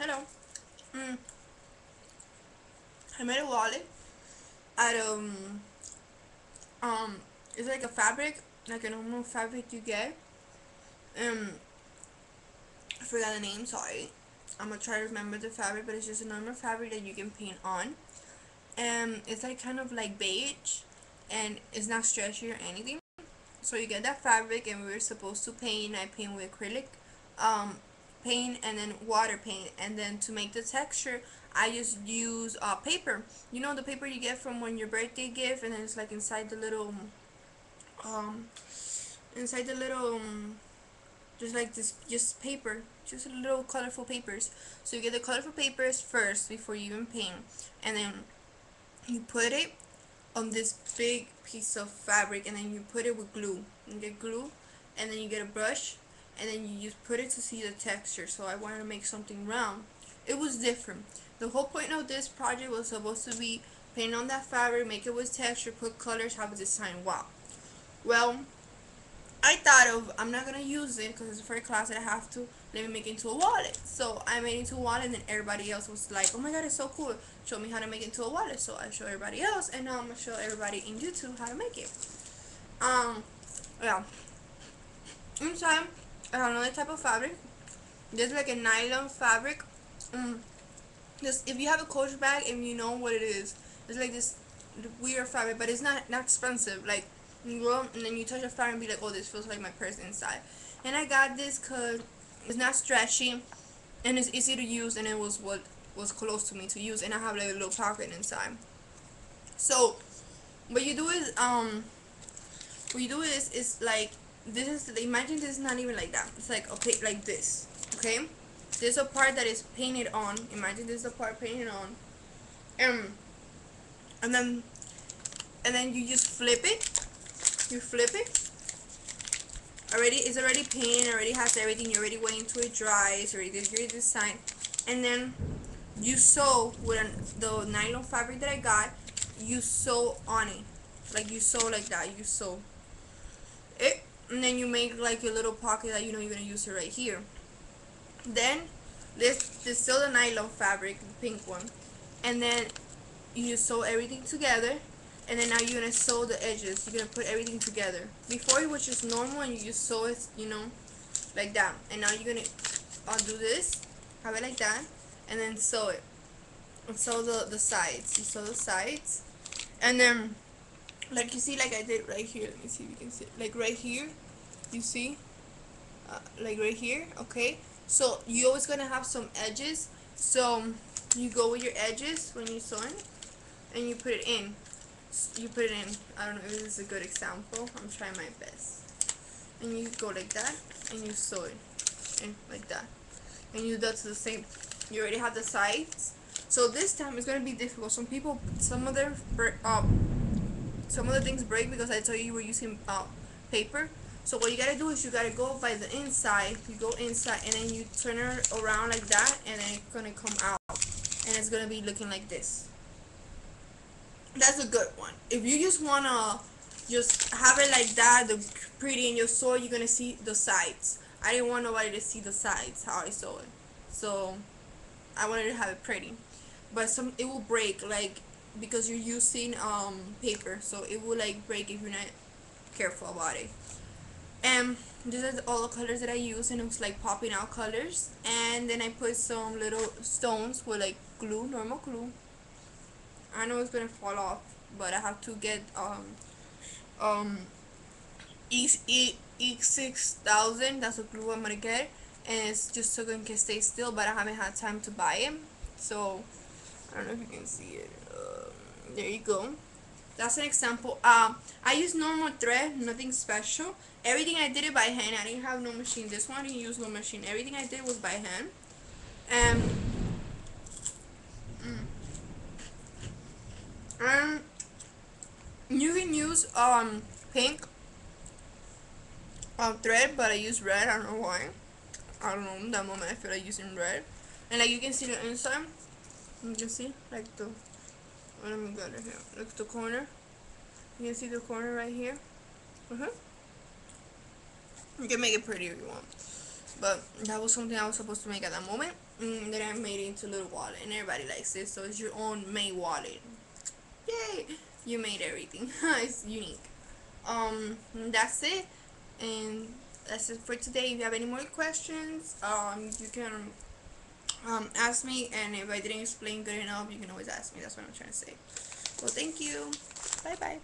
Hello. Mm, I made a wallet out of it's like a fabric, like a normal fabric you get. Um, I forgot the name. Sorry. I'm gonna try to remember the fabric, but it's just a normal fabric that you can paint on. It's like kind of like beige, and it's not stretchy or anything. So you get that fabric, and we were supposed to paint. I paint with acrylic, um, paint, and then water paint, and then to make the texture, I just use paper. You know the paper you get from when your birthday gift, and then it's like um, inside the little just like this, just paper, just little colorful papers. So you get the colorful papers first before you even paint, and then you put it on this big piece of fabric, and then you put it with glue. You get glue, and then you get a brush, and then you just put it to see the texture. So I wanted to make something round. It was different. The whole point of this project was supposed to be paint on that fabric, make it with texture, put colors, have a design. Wow. Well, I thought of, I'm not gonna use it because it's for a class that I have to, let me make it into a wallet. So I made it into a wallet, and then everybody else was like, oh my god, it's so cool, show me how to make it into a wallet. So I show everybody else, and now I'm gonna show everybody in YouTube how to make it. um yeah, inside I have another type of fabric. There's like a nylon fabric. Just if you have a Coach bag and you know what it is, it's like this weird fabric, but it's not expensive. Like you go and then you touch the fabric and be like, oh, this feels like my purse inside. And I got this because it's not stretchy and it's easy to use, and it was what was close to me to use, and I have like a little pocket inside. So what you do is is like, this is, imagine this is not even like that. It's like okay, like this. Okay, there's a part that is painted on. Imagine this is the part painted on. Um, and then you just flip it. You flip it. Already, it's already painted. Already has everything. You're already waiting till it dries. Already did your design, and then you sew with the nylon fabric that I got. You sew on it, like you sew like that. You sew it, and then you make like your little pocket that you know you're gonna use it right here. Then this still the nylon fabric, the pink one, and then you just sew everything together, and then now you're gonna sew the edges. You're gonna put everything together. Before it was just normal, and you just sew it, like that. And now you're gonna do this, have it like that, and then sew it. And sew the sides. You sew the sides, and then like you see, like I did right here. Let me see if you can see. Like right here, you see, like right here. Okay. So you always gonna have some edges. So you go with your edges when you're sewing, and you put it in. You put it in. I don't know if this is a good example. I'm trying my best. And you go like that, and you sew it, and like that, and you do that to the same. You already have the sides. So this time it's gonna be difficult. Some of the things break because I told you were using paper. So what you gotta do is you gotta go by the inside. You go inside, and then you turn it around like that, and then it's gonna come out, and it's gonna be looking like this. That's a good one. If you just wanna just have it like that, the pretty in your sew, you're gonna see the sides. I didn't want nobody to see the sides how I sew it, so I wanted to have it pretty. But it will break, like, because you're using paper, so it will like break if you're not careful about it. And these are all the colors that I use, and it was like popping out colors. And then I put some little stones with like glue, normal glue. I know it's gonna fall off, but I have to get um E6000. That's a glue I'm gonna get, and it's just so it can stay still. But I haven't had time to buy it, so I don't know if you can see it. There you go. That's an example. I use normal thread, nothing special. Everything I did it by hand. I didn't have no machine. This one I didn't use no machine. Everything I did was by hand. And um, you can use pink thread, but I use red. I don't know why. I don't know. That moment I feel like using red, and like you can see the inside. You can see like the. Oh, let me get it here. Look the corner. You can see the corner right here. You can make it pretty if you want. but that was something I was supposed to make at that moment. Then I made it into a little wallet, and everybody likes it, so it's your own made wallet. Yay! You made everything. It's unique. That's it, and that's it for today. If you have any more questions, you can ask me, and if I didn't explain good enough, you can always ask me. That's what I'm trying to say. Well, thank you. Bye bye.